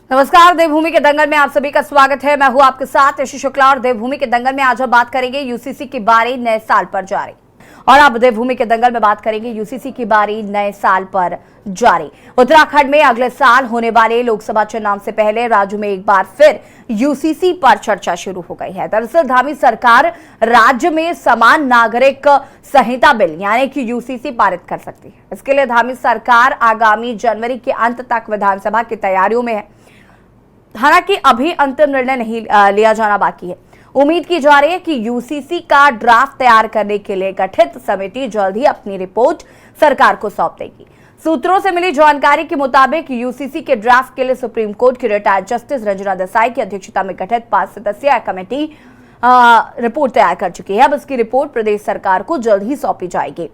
नमस्कार, देवभूमि के दंगल में आप सभी का स्वागत है। मैं हूं आपके साथ यशी शुक्ला और देवभूमि के दंगल में आज हम बात करेंगे यूसीसी की बारी नए साल पर जारी। और अब देवभूमि के दंगल में बात करेंगे यूसीसी की बारी नए साल पर जारी। उत्तराखंड में अगले साल होने वाले लोकसभा चुनाव से पहले राज्य में एक बार फिर यूसीसी पर चर्चा शुरू हो गई है। दरअसल धामी सरकार राज्य में समान नागरिक संहिता बिल यानी कि यूसीसी पारित कर सकती है। इसके लिए धामी सरकार आगामी जनवरी के अंत तक विधानसभा की तैयारियों में है। हालांकि अभी अंतिम निर्णय नहीं लिया जाना बाकी है। उम्मीद की जा रही है कि यूसीसी का ड्राफ्ट तैयार करने के लिए गठित समिति जल्द ही अपनी रिपोर्ट सरकार को सौंप देगी। सूत्रों से मिली जानकारी के मुताबिक यूसीसी के ड्राफ्ट के लिए सुप्रीम कोर्ट की रिटायर्ड जस्टिस रंजना देसाई की अध्यक्षता में गठित 5 सदस्यीय कमेटी रिपोर्ट तैयार कर चुकी है। अब इसकी रिपोर्ट प्रदेश सरकार को जल्द ही सौंपी जाएगी।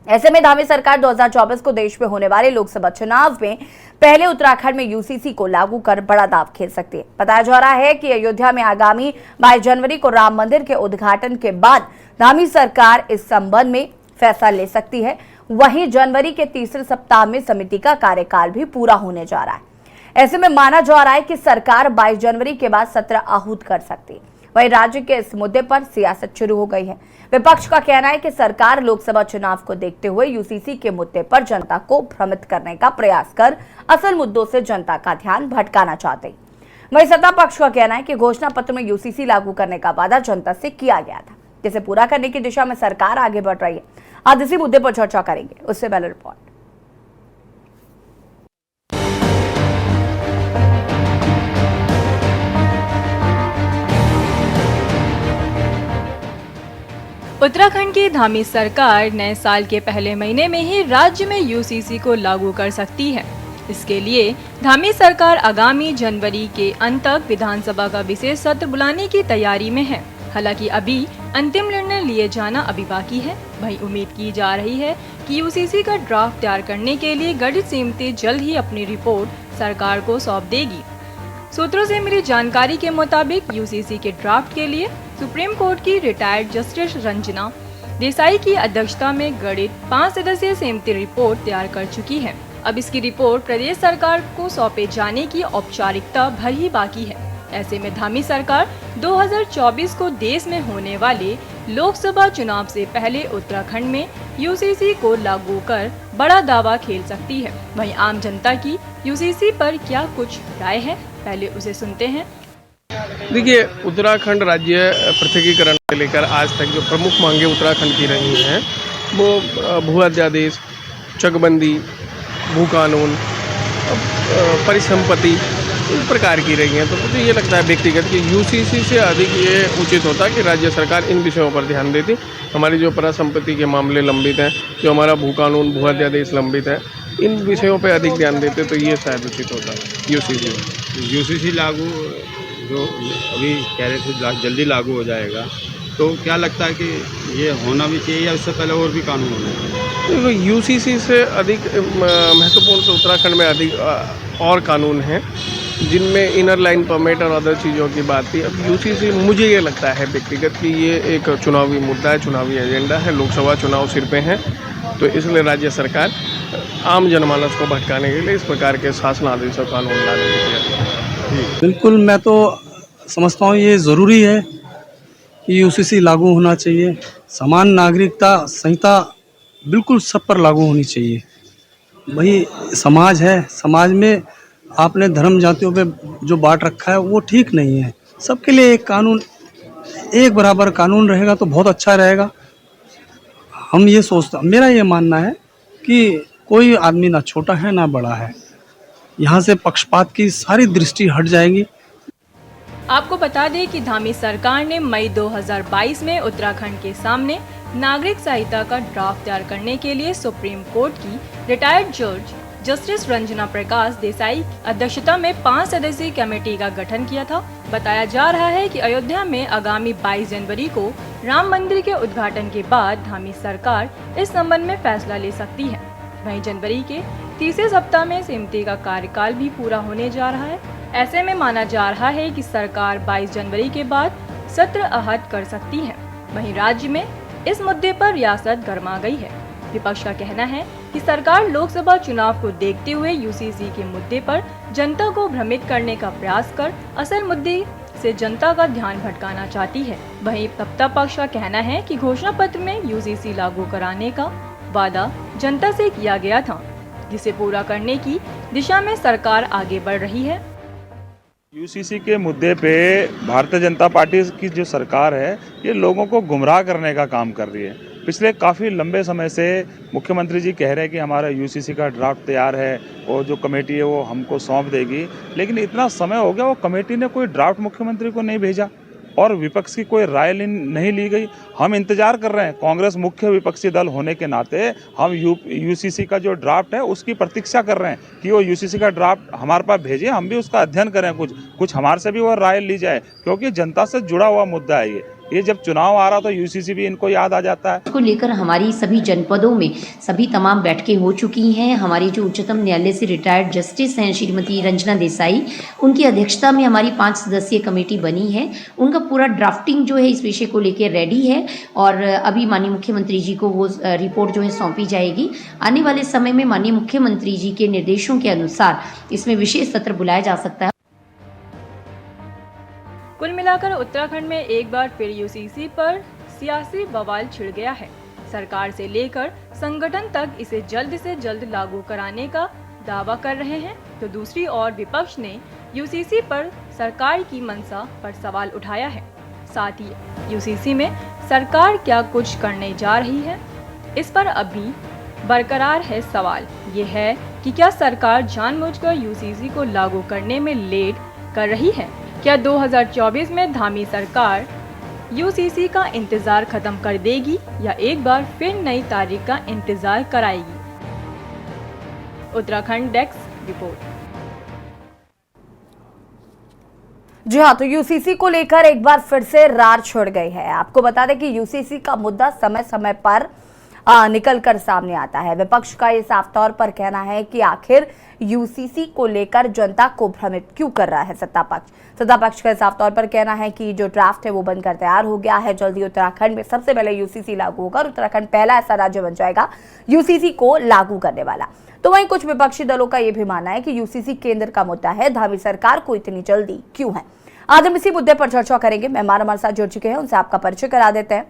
ऐसे में धामी सरकार 2024 को देश में होने वाले लोकसभा चुनाव में पहले उत्तराखंड में यूसीसी को लागू कर बड़ा दांव खेल सकती है। बताया जा रहा है कि अयोध्या में आगामी 22 जनवरी को राम मंदिर के उद्घाटन के बाद धामी सरकार इस संबंध में फैसला ले सकती है। वहीं जनवरी के तीसरे सप्ताह में समिति का कार्यकाल भी पूरा होने जा रहा है। ऐसे में माना जा रहा है कि सरकार 22 जनवरी के बाद सत्र आहूत कर सकती है। वहीं राज्य के इस मुद्दे पर सियासत शुरू हो गई है। विपक्ष का कहना है कि सरकार लोकसभा चुनाव को देखते हुए यूसीसी के मुद्दे पर जनता को भ्रमित करने का प्रयास कर असल मुद्दों से जनता का ध्यान भटकाना चाहते। वहीं सत्ता पक्ष का कहना है कि घोषणा पत्र में यूसीसी लागू करने का वादा जनता से किया गया था, जिसे पूरा करने की दिशा में सरकार आगे बढ़ रही है। आज इसी मुद्दे पर चर्चा करेंगे। उससे पहले रिपोर्ट। उत्तराखंड की धामी सरकार नए साल के पहले महीने में ही राज्य में यूसीसी को लागू कर सकती है। इसके लिए धामी सरकार आगामी जनवरी के अंत तक विधानसभा का विशेष सत्र बुलाने की तैयारी में है। हालांकि अभी अंतिम निर्णय लिए जाना अभी बाकी है। वहीं उम्मीद की जा रही है कि यूसीसी का ड्राफ्ट तैयार करने के लिए गठित समिति जल्द ही अपनी रिपोर्ट सरकार को सौंप देगी। सूत्रों से मिली जानकारी के मुताबिक यूसीसी के ड्राफ्ट के लिए सुप्रीम कोर्ट की रिटायर्ड जस्टिस रंजना देसाई की अध्यक्षता में गठित 5 सदस्यीय समिति रिपोर्ट तैयार कर चुकी है। अब इसकी रिपोर्ट प्रदेश सरकार को सौंपे जाने की औपचारिकता भर ही बाकी है। ऐसे में धामी सरकार 2024 को देश में होने वाले लोकसभा चुनाव से पहले उत्तराखंड में यूसीसी को लागू कर बड़ा दावा खेल सकती है। वहीं आम जनता की यूसीसी पर क्या कुछ राय है, पहले उसे सुनते हैं। देखिए, उत्तराखंड राज्य पृथकीकरण से लेकर आज तक जो प्रमुख मांगे उत्तराखंड की रही हैं वो भू अध्यादेश, चकबंदी, भू कानून, परिसंपत्ति इस प्रकार की रही हैं। तो मुझे ये लगता है व्यक्तिगत कि यूसीसी से अधिक ये उचित होता कि राज्य सरकार इन विषयों पर ध्यान देती। हमारी जो परिसंपत्ति के मामले लंबित हैं, जो हमारा भू कानून, भू अध्यादेश लंबित है, इन विषयों पर अधिक ध्यान देते तो ये शायद उचित होता है। यूसीसी लागू जो अभी कह रहे थे जल्दी लागू हो जाएगा, तो क्या लगता है कि ये होना भी चाहिए या इससे पहले और भी कानून होना चाहिए? देखो, यूसीसी से अधिक महत्वपूर्ण तो उत्तराखंड में अधिक और कानून हैं जिनमें इनर लाइन परमिट और अदर चीज़ों की बात थी। अब यूसीसी मुझे ये लगता है व्यक्तिगत कि ये एक चुनावी मुद्दा है, चुनावी एजेंडा है। लोकसभा चुनाव सिर पे हैं, तो इसलिए राज्य सरकार आम जनमानस को भटकाने के लिए इस प्रकार के शासनादेश और कानून लाने की। बिल्कुल, मैं तो समझता हूँ ये ज़रूरी है कि यूसीसी लागू होना चाहिए। समान नागरिकता संहिता बिल्कुल सब पर लागू होनी चाहिए। वही समाज है, समाज में आपने धर्म जातियों पे जो बांट रखा है वो ठीक नहीं है। सबके लिए एक कानून, एक बराबर कानून रहेगा तो बहुत अच्छा रहेगा। हम ये सोचता, मेरा ये मानना है कि कोई आदमी ना छोटा है ना बड़ा है। यहाँ से पक्षपात की सारी दृष्टि हट जाएगी। आपको बता दें कि धामी सरकार ने मई 2022 में उत्तराखंड के सामने नागरिक संहिता का ड्राफ्ट तैयार करने के लिए सुप्रीम कोर्ट की रिटायर्ड जज जस्टिस रंजना प्रकाश देसाई अध्यक्षता में 5 सदस्यीय कमेटी का गठन किया था। बताया जा रहा है कि अयोध्या में आगामी 22 जनवरी को राम मंदिर के उद्घाटन के बाद धामी सरकार इस संबंध में फैसला ले सकती है। वहीं जनवरी के तीसरे सप्ताह में समिति का कार्यकाल भी पूरा होने जा रहा है। ऐसे में माना जा रहा है कि सरकार 22 जनवरी के बाद सत्र आहत कर सकती है। वहीं राज्य में इस मुद्दे पर रियासत गरमा गई है। विपक्ष का कहना है कि सरकार लोकसभा चुनाव को देखते हुए यूसीसी के मुद्दे पर जनता को भ्रमित करने का प्रयास कर असल मुद्दे से जनता का ध्यान भटकाना चाहती है। वहीं सत्ता पक्ष का कहना है कि घोषणा पत्र में यूसीसी लागू कराने का वादा जनता से किया गया था, जिसे पूरा करने की दिशा में सरकार आगे बढ़ रही है। यूसीसी के मुद्दे पे भारतीय जनता पार्टी की जो सरकार है ये लोगों को गुमराह करने का काम कर रही है। पिछले काफ़ी लंबे समय से मुख्यमंत्री जी कह रहे हैं कि हमारा यूसीसी का ड्राफ्ट तैयार है और जो कमेटी है वो हमको सौंप देगी, लेकिन इतना समय हो गया वो कमेटी ने कोई ड्राफ्ट मुख्यमंत्री को नहीं भेजा और विपक्ष की कोई राय नहीं ली गई। हम इंतजार कर रहे हैं, कांग्रेस मुख्य विपक्षी दल होने के नाते हम यूसीसी का जो ड्राफ्ट है उसकी प्रतीक्षा कर रहे हैं कि वो यूसीसी का ड्राफ्ट हमारे पास भेजें, हम भी उसका अध्ययन करें, कुछ हमारे से भी वो राय ली जाए, क्योंकि जनता से जुड़ा हुआ मुद्दा है ये जब चुनाव आ रहा तो यूसीसी भी इनको याद आ जाता है। को लेकर हमारी सभी जनपदों में सभी तमाम बैठकें हो चुकी हैं। हमारी जो उच्चतम न्यायालय से रिटायर्ड जस्टिस हैं श्रीमती रंजना देसाई, उनकी अध्यक्षता में हमारी 5 सदस्यीय कमेटी बनी है। उनका पूरा ड्राफ्टिंग जो है इस विषय को लेकर रेडी है और अभी माननीय मुख्यमंत्री जी को वो रिपोर्ट जो है सौंपी जाएगी। आने वाले समय में माननीय मुख्यमंत्री जी के निर्देशों के अनुसार इसमें विशेष सत्र बुलाया जा सकता है। कुल मिलाकर उत्तराखंड में एक बार फिर यूसीसी पर सियासी बवाल छिड़ गया है। सरकार से लेकर संगठन तक इसे जल्द से जल्द लागू कराने का दावा कर रहे हैं, तो दूसरी ओर विपक्ष ने यूसीसी पर सरकार की मंशा पर सवाल उठाया है। साथ ही यूसीसी में सरकार क्या कुछ करने जा रही है, इस पर अभी बरकरार है सवाल। ये है कि क्या सरकार जानबूझकर यूसीसी को लागू करने में लेट कर रही है? क्या 2024 में धामी सरकार यूसीसी का इंतजार खत्म कर देगी या एक बार फिर नई तारीख का इंतजार कराएगी? Uttarakhand desk report. जी हाँ, तो यूसीसी को लेकर एक बार फिर से रार छिड़ गई है। आपको बता दें कि यूसीसी का मुद्दा समय समय पर निकल कर सामने आता है। विपक्ष का ये साफ तौर पर कहना है कि आखिर यूसीसी को लेकर जनता को भ्रमित क्यों कर रहा है सत्ता पक्ष। सत्ता पक्ष का साफ तौर पर कहना है कि जो ड्राफ्ट है वो बनकर तैयार हो गया है। जल्दी उत्तराखंड में सबसे पहले यूसीसी लागू होगा और उत्तराखंड पहला ऐसा राज्य बन जाएगा यूसीसी को लागू करने वाला। तो वहीं कुछ विपक्षी दलों का यह भी मानना है कि यूसीसी केंद्र का मुद्दा है, धामी सरकार को इतनी जल्दी क्यों है। आज हम इसी मुद्दे पर चर्चा करेंगे। मेहमान हमारे साथ जुड़ चुके हैं, उनसे आपका परिचय करा देते हैं।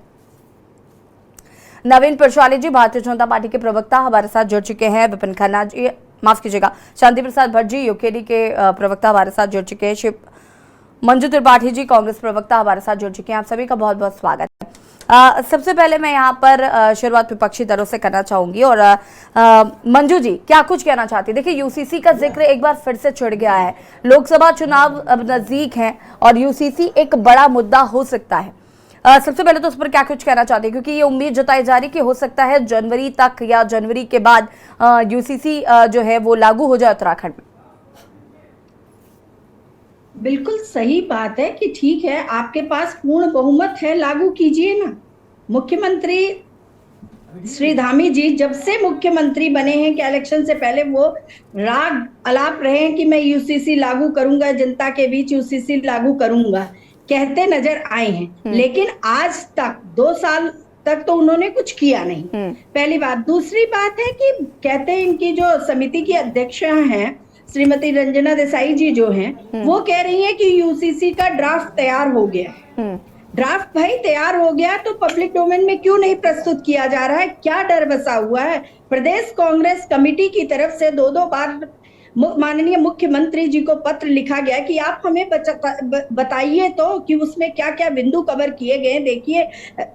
नवीन प्रशाली जी भारतीय जनता पार्टी के प्रवक्ता हमारे साथ जुड़ चुके हैं। विपिन खन्ना जी, माफ कीजिएगा, शांति प्रसाद भट्ट जी यूकेडी के प्रवक्ता हमारे साथ जुड़ चुके हैं। शिव मंजू त्रिपाठी जी कांग्रेस प्रवक्ता हमारे साथ जुड़ चुके हैं। आप सभी का बहुत बहुत स्वागत है। सबसे पहले मैं यहाँ पर शुरुआत विपक्षी दलों से करना चाहूंगी और मंजू जी क्या कुछ कहना चाहती है? देखिए, यूसीसी का जिक्र एक बार फिर से छिड़ गया है। लोकसभा चुनाव अब नजदीक है और यूसीसी एक बड़ा मुद्दा हो सकता है। सबसे पहले तो उस पर क्या कुछ कहना चाहते हैं, क्योंकि ये उम्मीद जताई जा रही कि हो सकता है जनवरी तक या जनवरी के बाद यूसीसी जो है वो लागू हो जाए उत्तराखंड में। बिल्कुल सही बात है कि ठीक है, आपके पास पूर्ण बहुमत है, लागू कीजिए ना। मुख्यमंत्री श्री धामी जी जब से मुख्यमंत्री बने हैं कि इलेक्शन से पहले वो राग अलाप रहे हैं कि मैं यूसीसी लागू करूंगा, जनता के बीच यूसीसी लागू करूंगा, कहते नजर आए हैं। लेकिन आज तक 2 साल तक तो उन्होंने कुछ किया नहीं, पहली बात। दूसरी बात है कि कहते हैं इनकी जो समिति की अध्यक्ष हैं श्रीमती रंजना देसाई जी जो हैं, वो कह रही हैं कि यूसीसी का ड्राफ्ट तैयार हो गया है। ड्राफ्ट भाई तैयार हो गया तो पब्लिक डोमेन में क्यों नहीं प्रस्तुत किया जा रहा है? क्या डर बसा हुआ है? प्रदेश कांग्रेस कमेटी की तरफ से 2 बार माननीय मुख्यमंत्री जी को पत्र लिखा गया कि आप हमें बताइए तो कि उसमें क्या क्या बिंदु कवर किए गए। देखिए,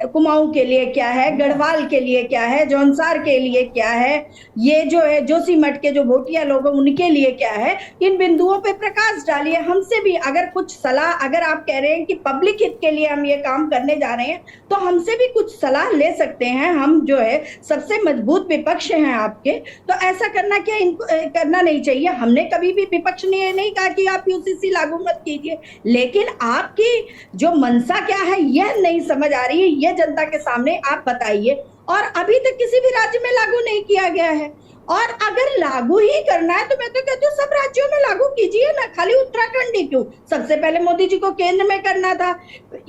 कुमाऊं के लिए क्या है, गढ़वाल के लिए क्या है, जौनसार के लिए क्या है, ये जो है जोशीमठ के जो भोटिया लोग हैं उनके लिए क्या है। इन बिंदुओं पे प्रकाश डालिए। हमसे भी अगर कुछ सलाह, अगर आप कह रहे हैं कि पब्लिक हित के लिए हम ये काम करने जा रहे हैं तो हमसे भी कुछ सलाह ले सकते हैं। हम जो है सबसे मजबूत विपक्ष हैं आपके, तो ऐसा करना क्या करना नहीं चाहिए। हमने कभी भी विपक्ष ने नहीं कहा कि आप यूसीसी लागू मत कीजिए, लेकिन आपकी जो मंशा क्या है यह नहीं समझ आ रही है। यह जनता के सामने आप बताइए। और अभी तक किसी भी राज्य में लागू नहीं किया गया है। और अगर लागू ही करना है तो मैं तो कहती हूँ सब राज्यों में लागू कीजिए ना, खाली उत्तराखंड ही क्यों? सबसे पहले मोदी जी को केंद्र में करना था,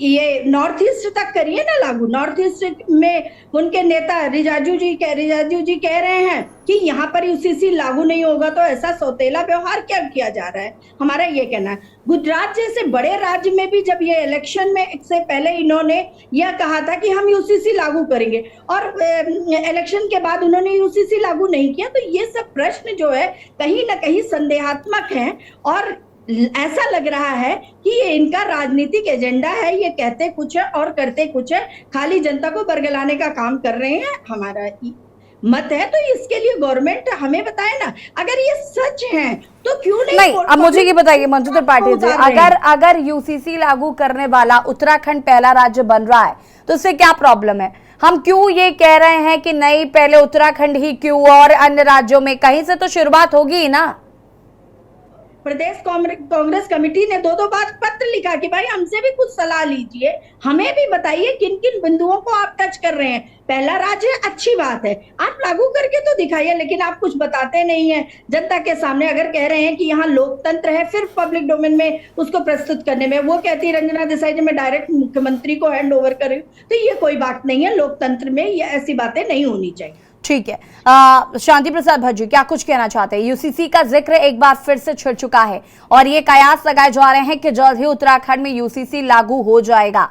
ये नॉर्थ ईस्ट तक करिए ना लागू। नॉर्थ ईस्ट में उनके नेता रिजाजू जी कह रहे हैं कि यहाँ पर यूसीसी लागू नहीं होगा, तो ऐसा सौतेला व्यवहार क्या किया जा रहा है? हमारा ये कहना है। गुजरात जैसे बड़े राज्य में भी जब ये इलेक्शन में से पहले इन्होंने यह कहा था कि हम यूसीसी लागू करेंगे और इलेक्शन के बाद उन्होंने यूसीसी लागू नहीं किया, तो ये सब प्रश्न जो है कहीं ना कहीं संदेहात्मक हैं और ऐसा लग रहा है कि ये इनका राजनीतिक एजेंडा है, ये कहते कुछ है और करते कुछ है, खाली जनता को बरगलाने का काम कर रहे हैं। हमारा मत है तो इसके लिए गवर्नमेंट हमें बताए ना, अगर ये सच है तो क्यों नहीं? अब मुझे ये बताइए मंजू त्रिपाठी जी, अगर यूसीसी लागू करने वाला उत्तराखंड पहला राज्य बन रहा है तो उससे क्या प्रॉब्लम है? हम क्यों ये कह रहे हैं कि नहीं पहले उत्तराखंड ही क्यों और अन्य राज्यों में? कहीं से तो शुरुआत होगी ही ना। प्रदेश कांग्रेस कमेटी ने दो बार पत्र लिखा कि भाई हमसे भी कुछ सलाह लीजिए, हमें भी बताइए किन किन बिंदुओं को आप टच कर रहे हैं। पहला राज्य है, अच्छी बात है, आप लागू करके तो दिखाइए, लेकिन आप कुछ बताते नहीं है जनता के सामने। अगर कह रहे हैं कि यहाँ लोकतंत्र है, फिर पब्लिक डोमेन में उसको प्रस्तुत करने में वो कहती है रंजना देसाई जी मैं डायरेक्ट मुख्यमंत्री को हैंड ओवर करूँ, तो ये कोई बात नहीं है। लोकतंत्र में ये ऐसी बातें नहीं होनी चाहिए। ठीक है, शांति प्रसाद भज्जी क्या कुछ कहना चाहते हैं? यूसीसी का जिक्र एक बार फिर से छिड़ चुका है और ये कयास लगाए जा रहे हैं कि जल्द ही उत्तराखंड में यूसीसी लागू हो जाएगा।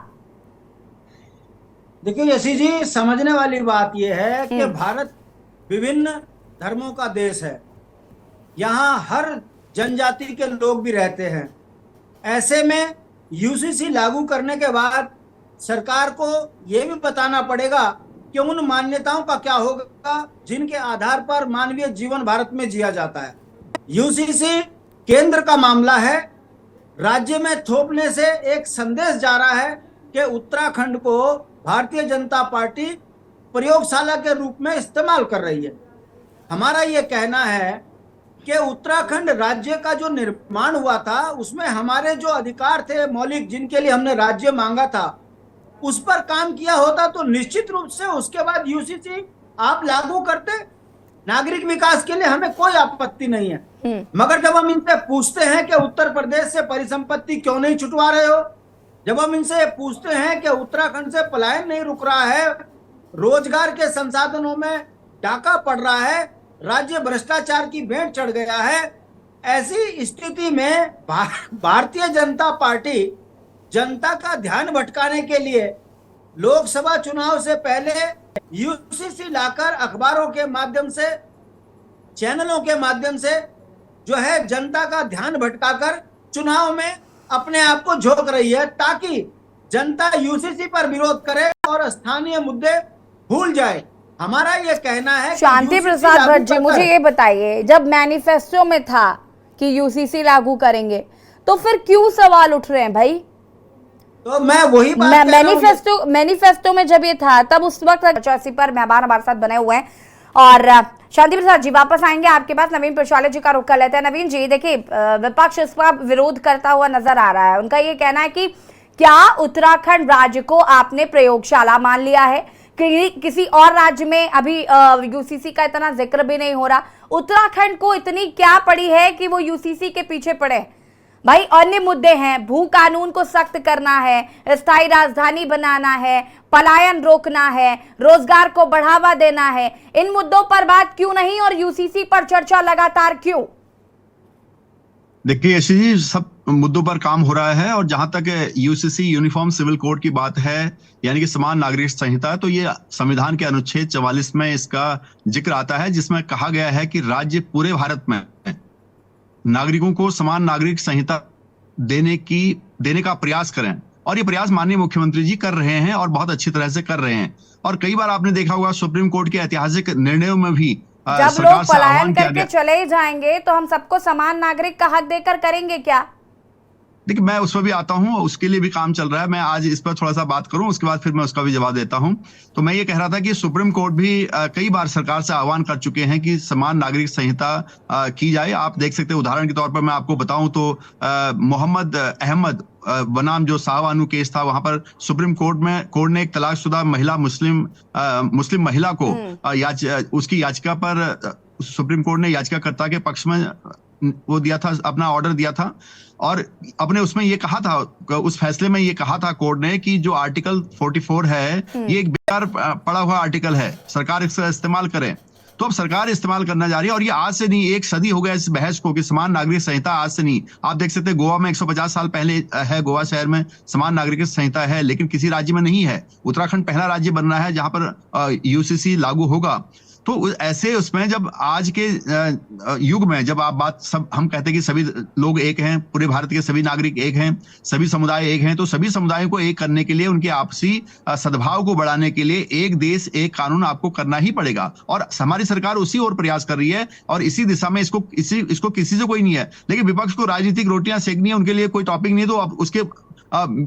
देखिए यशी जी, समझने वाली बात यह है कि भारत विभिन्न धर्मों का देश है, यहाँ हर जनजाति के लोग भी रहते हैं। ऐसे में यूसीसी लागू करने के बाद सरकार को यह भी बताना पड़ेगा कि उन मान्यताओं का क्या होगा जिनके आधार पर मानवीय जीवन भारत में जिया जाता है। यूसीसी केंद्र का मामला है, राज्य में थोपने से एक संदेश जा रहा है कि उत्तराखंड को भारतीय जनता पार्टी प्रयोगशाला के रूप में इस्तेमाल कर रही है। हमारा ये कहना है कि उत्तराखंड राज्य का जो निर्माण हुआ था उसमें हमारे जो अधिकार थे मौलिक, जिनके लिए हमने राज्य मांगा था, उस पर काम किया होता तो निश्चित रूप से उसके बाद यूसीसी आप लागू करते, नागरिक विकास के लिए हमें कोई आपत्ति नहीं है। मगर जब हम इनसे पूछते हैं कि उत्तर प्रदेश से परिसंपत्ति क्यों नहीं छुटवा रहे हो, जब हम इनसे पूछते हैं कि उत्तराखंड से पलायन नहीं रुक रहा है, रोजगार के संसाधनों में डाका पड़ रहा है, राज्य भ्रष्टाचार की भेंट चढ़ गया है, ऐसी स्थिति में भारतीय जनता पार्टी जनता का ध्यान भटकाने के लिए लोकसभा चुनाव से पहले यूसीसी लाकर अखबारों के माध्यम से, चैनलों के माध्यम से जो है जनता का ध्यान भटकाकर चुनाव में अपने आप को झोंक रही है, ताकि जनता यूसीसी पर विरोध करे और स्थानीय मुद्दे भूल जाए। हमारा ये कहना है। शांति प्रसाद भट्ट, मुझे ये बताइए, जब मैनिफेस्टो में था कि यूसीसी लागू करेंगे तो फिर क्यों सवाल उठ रहे हैं भाई? तो मैं वही बात मैनिफेस्टो में जब ये था तब उस वक्त चौसी पर मेहमान हमारे साथ बने हुए हैं। और शांति प्रसाद जी वापस आएंगे आपके पास, नवीन प्रशाले जी का रुख कर लेते हैं। नवीन जी देखिए, विपक्ष इसका विरोध करता हुआ नजर आ रहा है। उनका ये कहना है कि क्या उत्तराखंड राज्य को आपने प्रयोगशाला मान लिया है? किसी और राज्य में अभी यूसीसी का इतना जिक्र भी नहीं हो रहा। उत्तराखंड को इतनी क्या पड़ी है कि वो यूसीसी के पीछे पड़े? भाई अन्य मुद्दे हैं, भू कानून को सख्त करना है, स्थायी राजधानी बनाना है, पलायन रोकना है, रोजगार को बढ़ावा देना है। इन मुद्दों पर बात क्यों नहीं और यूसीसी पर चर्चा लगातार क्यों? देखिए यशी जी, सब मुद्दों पर काम हो रहा है और जहां तक यूसीसी यूनिफॉर्म सिविल कोड की बात है, यानी कि समान नागरिक संहिता, तो ये संविधान के अनुच्छेद 44 में इसका जिक्र आता है, जिसमें कहा गया है कि राज्य पूरे भारत में नागरिकों को समान नागरिक संहिता देने का प्रयास करें। और ये प्रयास माननीय मुख्यमंत्री जी कर रहे हैं और बहुत अच्छी तरह से कर रहे हैं। और कई बार आपने देखा होगा सुप्रीम कोर्ट के ऐतिहासिक निर्णयों में भी जब लोग पलायन करके चले ही जाएंगे तो हम सबको समान नागरिक का हक देकर करेंगे क्या? देखिए, मैं उस पर भी आता हूं, उसके लिए भी काम चल रहा है। मैं आज इस पर थोड़ा सा बात करूं, उसके बाद फिर मैं उसका भी जवाब देता हूं। तो मैं ये कह रहा था कि सुप्रीम कोर्ट भी कई बार सरकार से आह्वान कर चुके हैं कि समान नागरिक संहिता की जाए। आप देख सकते हैं, उदाहरण के तौर पर मैं आपको बताऊं तो मोहम्मद अहमद बनाम जो शाहबानू केस था, वहां पर सुप्रीम कोर्ट ने एक तलाकशुदा महिला मुस्लिम महिला को उसकी याचिका पर सुप्रीम कोर्ट ने याचिकाकर्ता के पक्ष में वो दिया था, अपना ऑर्डर दिया था और अपने उसमें ये कहा था, उस फैसले में ये कहा था कोर्ट ने कि जो आर्टिकल 44 है ये एक बेकार पड़ा हुआ आर्टिकल है, सरकार इसका इस्तेमाल करे। तो अब सरकार इस्तेमाल करना जा रही है और ये आज से नहीं, एक सदी हो गया इस बहस को कि समान नागरिक संहिता आज से नहीं। आप देख सकते हैं गोवा में 150 साल पहले है, गोवा शहर में समान नागरिक संहिता है, लेकिन किसी राज्य में नहीं है। उत्तराखंड पहला राज्य बन रहा है जहां पर यूसीसी लागू होगा। तो ऐसे उसमें जब आज के युग में जब आप बात सब हम कहते हैं कि सभी लोग एक हैं, पूरे भारत के सभी नागरिक एक हैं, सभी समुदाय एक हैं, तो सभी समुदायों को एक करने के लिए, उनके आपसी सद्भाव को बढ़ाने के लिए एक देश एक कानून आपको करना ही पड़ेगा। और हमारी सरकार उसी ओर प्रयास कर रही है और इसी दिशा में इसको किसी से कोई नहीं है। लेकिन विपक्ष को राजनीतिक रोटियां सेकनी है, उनके लिए कोई टॉपिक नहीं है, तो अब उसके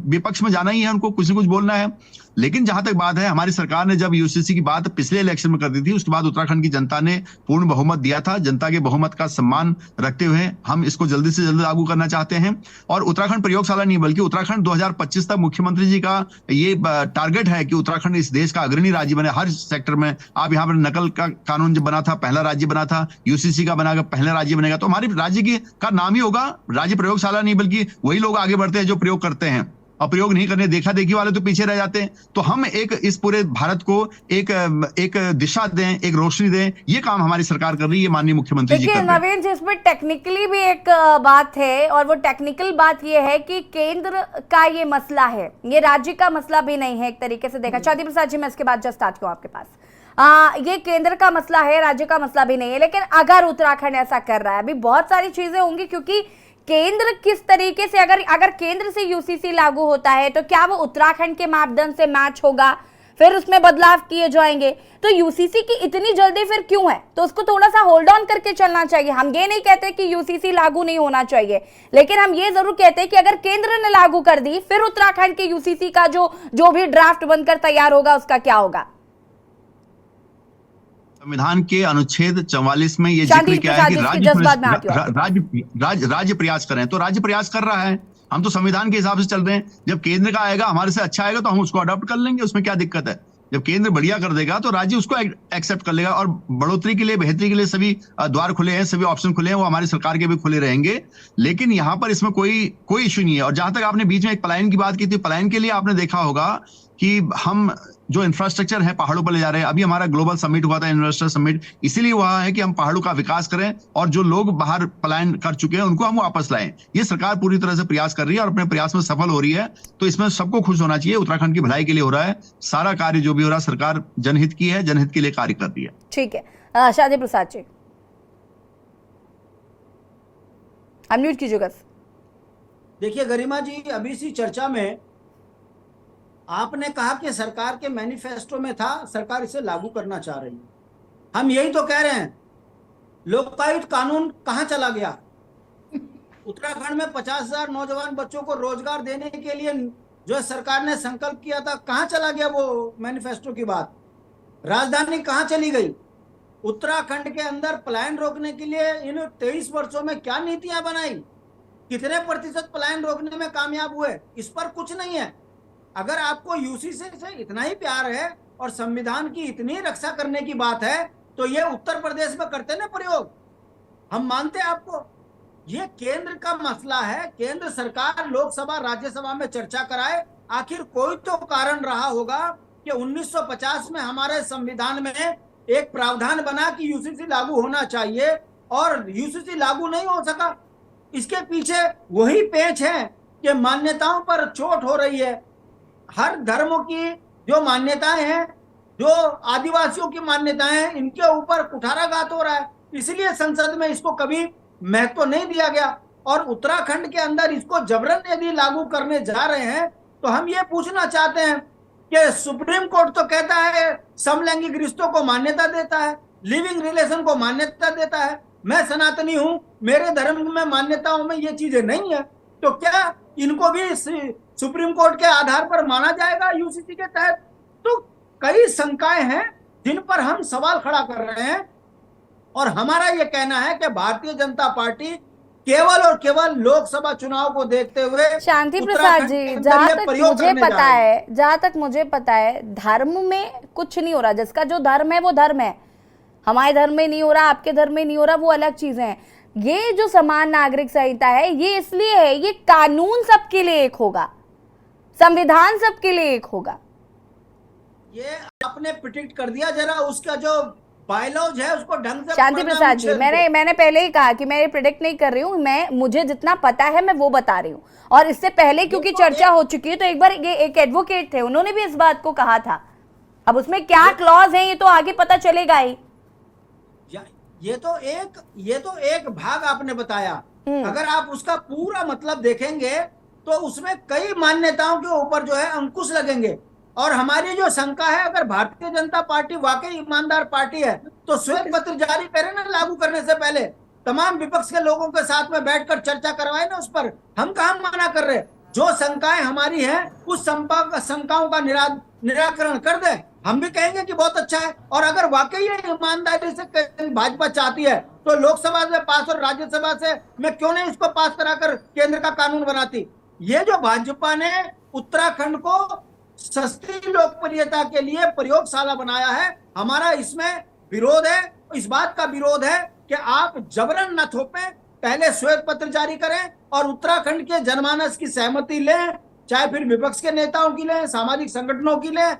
विपक्ष में जाना ही है, उनको कुछ न कुछ बोलना है। लेकिन जहां तक बात है, हमारी सरकार ने जब यूसीसी की बात पिछले इलेक्शन में कर दी थी, उसके बाद उत्तराखंड की जनता ने पूर्ण बहुमत दिया था। जनता के बहुमत का सम्मान रखते हुए हम इसको जल्दी से जल्दी लागू करना चाहते हैं। और उत्तराखंड प्रयोगशाला नहीं बल्कि उत्तराखंड 2025 तक मुख्यमंत्री जी का ये टारगेट है कि उत्तराखंड इस देश का अग्रणी राज्य बने हर सेक्टर में। आप यहाँ पर नकल का कानून जब बना था, पहला राज्य बना था, यूसीसी का बनाकर पहला राज्य बनेगा, तो हमारे राज्य का नाम ही होगा राज्य प्रयोगशाला नहीं, बल्कि वही लोग आगे बढ़ते हैं जो प्रयोग करते हैं। और प्रयोग नहीं करने, देखा देखी वाले तो पीछे रह जाते हैं। तो हम एक इस पूरे भारत को एक दिशा दें, एक रोशनी दें, ये काम हमारी सरकार कर रही है, माननीय मुख्यमंत्री जी कर रहे हैं। नवीन जी, इसमें टेक्निकली भी एक बात है और वो टेक्निकल बात ये है कि केंद्र का ये मसला है, ये राज्य का मसला भी नहीं है एक तरीके से देखा। शादी प्रसाद जी, मैं इसके बाद जस्ट आती हूँ आपके पास। ये केंद्र का मसला है, राज्य का मसला भी नहीं है। लेकिन अगर उत्तराखंड ऐसा कर रहा है, अभी बहुत सारी चीजें होंगी, क्योंकि केंद्र किस तरीके से अगर केंद्र से यूसीसी लागू होता है तो क्या वो उत्तराखंड के मापदंड से मैच होगा, फिर उसमें बदलाव किए जाएंगे। तो यूसीसी की इतनी जल्दी फिर क्यों है? तो उसको थोड़ा सा होल्ड ऑन करके चलना चाहिए। हम ये नहीं कहते कि यूसीसी लागू नहीं होना चाहिए, लेकिन हम ये जरूर कहते हैं कि अगर केंद्र ने लागू कर दी, फिर उत्तराखंड के यूसीसी का जो भी ड्राफ्ट बनकर तैयार होगा उसका क्या होगा। संविधान के अनुच्छेद 44 में ये जिक्र किया है कि राज्य प्रयास करें, तो राज्य प्रयास कर रहा है। हम तो संविधान के हिसाब से चल रहे हैं। जब केंद्र का आएगा, हमारे से अच्छा आएगा, तो हम उसको अडॉप्ट कर लेंगे, उसमें क्या दिक्कत है। जब केंद्र बढ़िया कर देगा तो राज्य उसको एक्सेप्ट कर लेगा। और बढ़ोतरी के लिए, बेहतरी के लिए सभी द्वार खुले हैं, सभी ऑप्शन खुले हैं, वो हमारी सरकार के भी खुले रहेंगे। लेकिन यहाँ पर इसमें कोई इश्यू नहीं है। और जहां तक आपने बीच में एक पलायन की बात की थी, पलायन के लिए आपने देखा होगा कि हम जो इंफ्रास्ट्रक्चर है पहाड़ों पर ले जा रहे हैं। अभी हमारा ग्लोबल समिट हुआ था, इन्वेस्टर समिट, इसीलिए हुआ है कि हम पहाड़ों का विकास करें और जो लोग बाहर पलायन कर चुके हैं उनको हम वापस लाएं। ये सरकार पूरी तरह से प्रयास कर रही है और अपने प्रयास में सफल हो रही है। तो इसमें सबको खुश होना चाहिए। उत्तराखंड की भलाई के लिए हो रहा है सारा कार्य, जो भी हो रहा है सरकार जनहित की है, जनहित के लिए कार्य कर रही है। ठीक है, शादी प्रसाद जी अनम्यूट कीजिएगा। देखिए गरिमा जी, अभी इसी चर्चा में आपने कहा कि सरकार के मैनिफेस्टो में था, सरकार इसे लागू करना चाह रही है। हम यही तो कह रहे हैं, लोकायुक्त कानून कहां चला गया? उत्तराखंड में 50,000 नौजवान बच्चों को रोजगार देने के लिए जो सरकार ने संकल्प किया था, कहां चला गया वो मैनिफेस्टो की बात? राजधानी कहां चली गई? उत्तराखंड के अंदर पलायन रोकने के लिए इन 23 वर्षों में क्या नीतियां बनाई? कितने प्रतिशत पलायन रोकने में कामयाब हुए? इस पर कुछ नहीं है। अगर आपको यूसीसी से इतना ही प्यार है और संविधान की इतनी रक्षा करने की बात है, तो ये उत्तर प्रदेश में करते ना प्रयोग, हम मानते हैं आपको। ये केंद्र का मसला है। केंद्र सरकार लोकसभा राज्यसभा में चर्चा कराए। आखिर कोई तो कारण रहा होगा कि 1950 में हमारे संविधान में एक प्रावधान बना कि यूसीसी लागू होना चाहिए और यूसीसी लागू नहीं हो सका। इसके पीछे वही पेच है कि मान्यताओं पर चोट हो रही है। हर धर्मों की जो मान्यताएं हैं, जो आदिवासियों की मान्यताएं हैं, इनके ऊपर कुठाराघात हो रहा है। इसलिए संसद में इसको कभी महत्व नहीं दिया गया। और उत्तराखंड के अंदर इसको जबरन यदि लागू करने जा रहे हैं, तो हम ये पूछना चाहते हैं कि सुप्रीम कोर्ट तो कहता है समलैंगिक रिश्तों को मान्यता देता है, लिविंग रिलेशन को मान्यता देता है। मैं सनातनी हूं, मेरे धर्म में मान्यताओं में ये चीजें नहीं है, तो क्या इनको भी सुप्रीम कोर्ट के आधार पर माना जाएगा यूसीसी के तहत? तो कई शंकाएं हैं जिन पर हम सवाल खड़ा कर रहे हैं। और हमारा ये कहना है कि भारतीय जनता पार्टी केवल और केवल लोकसभा चुनाव को देखते हुए, शांति प्रसाद जी, जहां तक मुझे पता है धर्म में कुछ नहीं हो रहा। जिसका जो धर्म है वो धर्म है। हमारे धर्म में नहीं हो रहा, आपके धर्म में नहीं हो रहा, वो अलग चीजें हैं। ये जो समान नागरिक संहिता है ये इसलिए है, ये कानून सबके लिए एक होगा, संविधान सबके लिए एक होगा। ये आपने प्रिडिक्ट कर दिया, जरा उसका जो बायलॉज है उसको ढंग से शांति प्रसाद जी, मैंने पहले ही कहा कि मैं प्रिडिक्ट नहीं कर रही हूँ, मुझे जितना पता है मैं वो बता रही हूँ। और इससे पहले क्योंकि चर्चा हो चुकी है तो एक बार ये एक एडवोकेट थे, उन्होंने भी इस बात को कहा था। अब उसमें क्या क्लॉज है ये तो आगे पता चलेगा ही। ये तो एक भाग आपने बताया, अगर आप उसका पूरा मतलब देखेंगे तो उसमें कई मान्यताओं के ऊपर जो है अंकुश लगेंगे। और हमारी जो शंका है, अगर भारतीय जनता पार्टी वाकई ईमानदार पार्टी है तो श्वेत पत्र जारी करे ना लागू करने से पहले, तमाम विपक्ष के लोगों के साथ में बैठकर चर्चा करवाए ना उस पर। हम कहाँ मना कर रहे, जो शंकाएं हमारी हैं उस शंकाओं का निराकरण कर दे, हम भी कहेंगे कि बहुत अच्छा है। और अगर वाकई ये ईमानदारी से भाजपा चाहती है तो लोकसभा से पास और राज्यसभा से मैं क्यों नहीं इसको पास कराकर केंद्र का कानून बनाती। ये जो भाजपा ने उत्तराखंड को सस्ती लोकप्रियता के लिए प्रयोगशाला बनाया है, हमारा इसमें विरोध है। इस बात का विरोध है कि आप जबरन न थोपें, पहले श्वेत पत्र जारी करें और उत्तराखंड के जनमानस की सहमति लें, चाहे फिर विपक्ष के नेताओं की लें, सामाजिक संगठनों की लें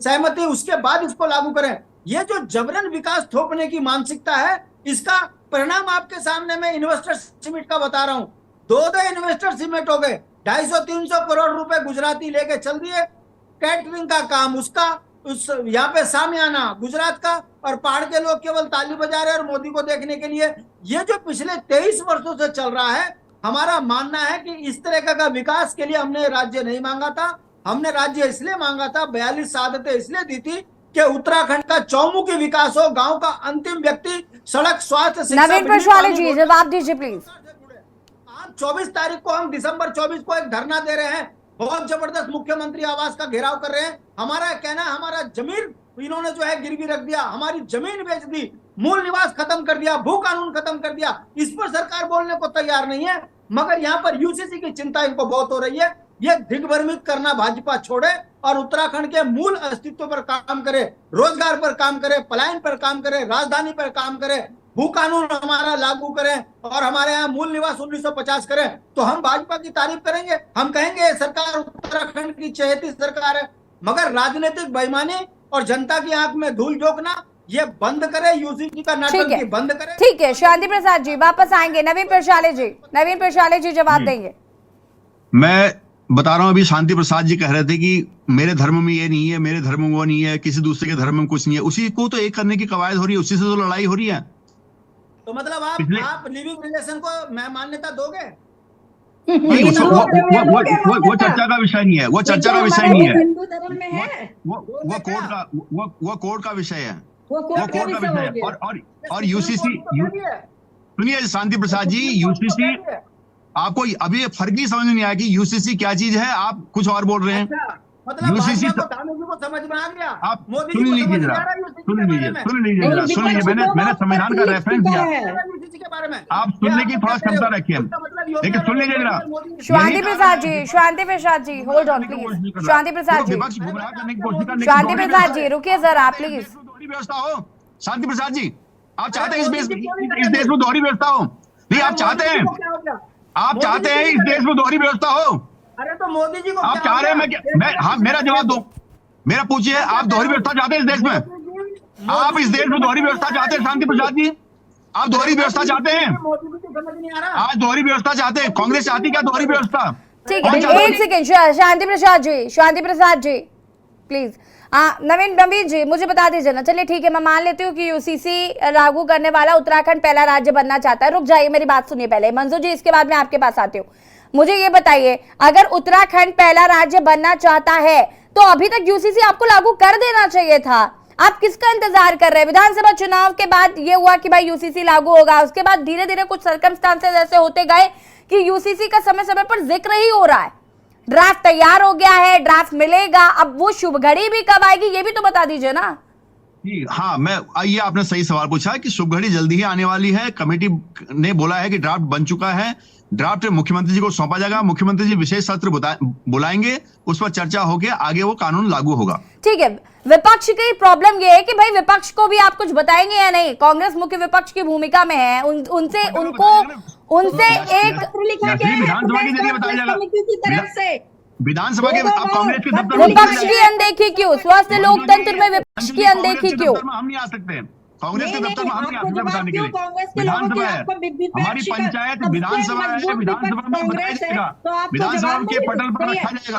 सहमति, उसके बाद इसको लागू करें। ये जो जबरन विकास थोपने की मानसिकता है, इसका परिणाम आपके सामने मैं इन्वेस्टर समिट का बता रहा हूं। दो इन्वेस्टर समिट हो गए, 250-300 करोड़ रुपए गुजराती लेके चल दिए। कैटरिंग का काम उसका, यहाँ पे सामियाना गुजरात का, और पहाड़ के लोग केवल ताली बजा रहे और मोदी को देखने के लिए। ये जो पिछले 23 वर्षों से चल रहा है, हमारा मानना है कि इस तरह का विकास के लिए हमने राज्य नहीं मांगा था। हमने राज्य इसलिए मांगा था, 42 शहादतें इसलिए दी थी कि उत्तराखंड का चौमुखी विकास हो, गांव का अंतिम व्यक्ति सड़क, स्वास्थ्य, शिक्षा। नवीन प्रशाले जी जवाब दीजिए प्लीज। आज 24 तारीख को हम दिसंबर 24 को एक धरना दे रहे हैं, बहुत जबरदस्त मुख्यमंत्री आवास का घेराव कर रहे हैं। हमारा कहना है, हमारा जमीन इन्होंने जो है गिरवी रख दिया, हमारी जमीन बेच दी, मूल निवास खत्म कर दिया, भू कानून खत्म कर दिया। इस पर सरकार बोलने को तैयार नहीं है, मगर यहाँ पर यूसीसी की चिंता इनको बहुत हो रही है। ये दिग्भ्रमित करना भाजपा छोड़े और उत्तराखंड के मूल अस्तित्व पर काम करे, रोजगार पर काम करे, पलायन पर काम करे, राजधानी पर काम करे, भू कानून हमारा लागू करें और हमारे यहाँ मूल निवास 1950 करें, तो हम भाजपा की तारीफ करेंगे। हम कहेंगे सरकार उत्तराखंड की चहेती सरकार है, मगर राजनीतिक बेईमानी और जनता की आंख में धूल झोंकना ये बंद करे, यूसीसी का नाटक बंद करे। ठीक है, शांति प्रसाद जी वापस आएंगे। नवीन प्रशाले जी जवाब देंगे। मैं बता रहा हूं, अभी शांति प्रसाद जी कह रहे थे कि मेरे धर्म में ये नहीं है, मेरे धर्म में वो नहीं है, किसी दूसरे के धर्म में कुछ नहीं है। उसी को तो एक करने की कवायद हो रही है, उसी से तो लड़ाई हो रही है। तो मतलब आप लिविंग रिलेशन को मैं मान्यता दोगे? वो चर्चा का विषय नहीं है, वो चर्चा का विषय नहीं है, हिंदू धर्म में है, वो कोर्ट का विषय है, वो कोर्ट का विषय है। और यूसीसी, सुनिए शांति प्रसाद जी, यूसीसी आपको अभी फर्क नहीं समझ नहीं आया कि यूसीसी क्या चीज है, आप कुछ और बोल रहे हैं। मतलब यूसीसी को समझ में आ गया, आप सुन लीजिए जरा, मैंने संविधान का रेफरेंस दिया, आप सुनने की थोड़ा क्षमता रखिए, लेकिन सुन लीजिए जरा। शांति प्रसाद जी होल्ड ऑन प्लीज। शांति प्रसाद जी रुकिए जरा प्लीज। दोहरी व्यवस्था हो, शांति प्रसाद जी आप चाहते हैं इस देश में दोहरी व्यवस्था हो? नहीं, आप चाहते हैं इस देश में दोहरी व्यवस्था हो? अरे तो मोदी जी को आप चाह रहे हैं मैं हाँ, मेरा जवाब दो, मेरा पूछिए, आप दोहरी व्यवस्था चाहते हैं इस देश में? आप इस देश में दोहरी व्यवस्था चाहते हैं शांति प्रसाद जी? आप दोहरी व्यवस्था चाहते हैं? आज दोहरी व्यवस्था चाहते हैं? कांग्रेस चाहती क्या दोहरी व्यवस्था? ठीक है, एक second Shanti Prasad ji please. नवीन जी मुझे बता दीजिए ना। चलिए ठीक है, मैं मान लेती हूँ कि यूसीसी लागू करने वाला उत्तराखंड पहला राज्य बनना चाहता है। रुक जाइए, मेरी बात सुनिए पहले मंजू जी, इसके बाद मैं आपके पास आती हूँ। मुझे ये बताइए, अगर उत्तराखंड पहला राज्य बनना चाहता है तो अभी तक यूसीसी आपको लागू कर देना चाहिए था। आप किसका इंतजार कर रहे हैं? विधानसभा चुनाव के बाद ये हुआ कि भाई यूसीसी लागू होगा, उसके बाद धीरे धीरे कुछ सर्कमस्टांसेस ऐसे होते गए कि यूसीसी का समय समय पर जिक्र ही हो रहा है। ड्राफ्ट तैयार हो गया है, ड्राफ्ट मिलेगा, अब वो शुभ घड़ी भी कब आएगी ये भी तो बता दीजिए ना। जी हाँ, ये आपने सही सवाल पूछा कि शुभ घड़ी जल्दी ही आने वाली है। कमेटी ने बोला है कि ड्राफ्ट बन चुका है, ड्राफ्ट मुख्यमंत्री जी को सौंपा जाएगा, मुख्यमंत्री जी विशेष सत्र बुलाएंगे, उस पर चर्चा होकर आगे वो कानून लागू होगा। ठीक है, विपक्ष की प्रॉब्लम ये है कि भाई विपक्ष को भी आप कुछ बताएंगे या नहीं? कांग्रेस मुख्य विपक्ष की भूमिका में है, उनसे एक विधानसभा के जरिए बताया जाएगा। विधानसभा के आप कांग्रेस के दफ्तर में विपक्ष की अनदेखी क्यों? स्वस्थ लोकतंत्र में विपक्ष की अनदेखी क्यों? हम नहीं आ सकते, कांग्रेस के दफ्तर में हम नहीं आ सकते बताने के लिए। विधानसभा है, हमारी पंचायत विधानसभा है, विधानसभा में बताया जाएगा, विधानसभा के पटल पर रखा जाएगा,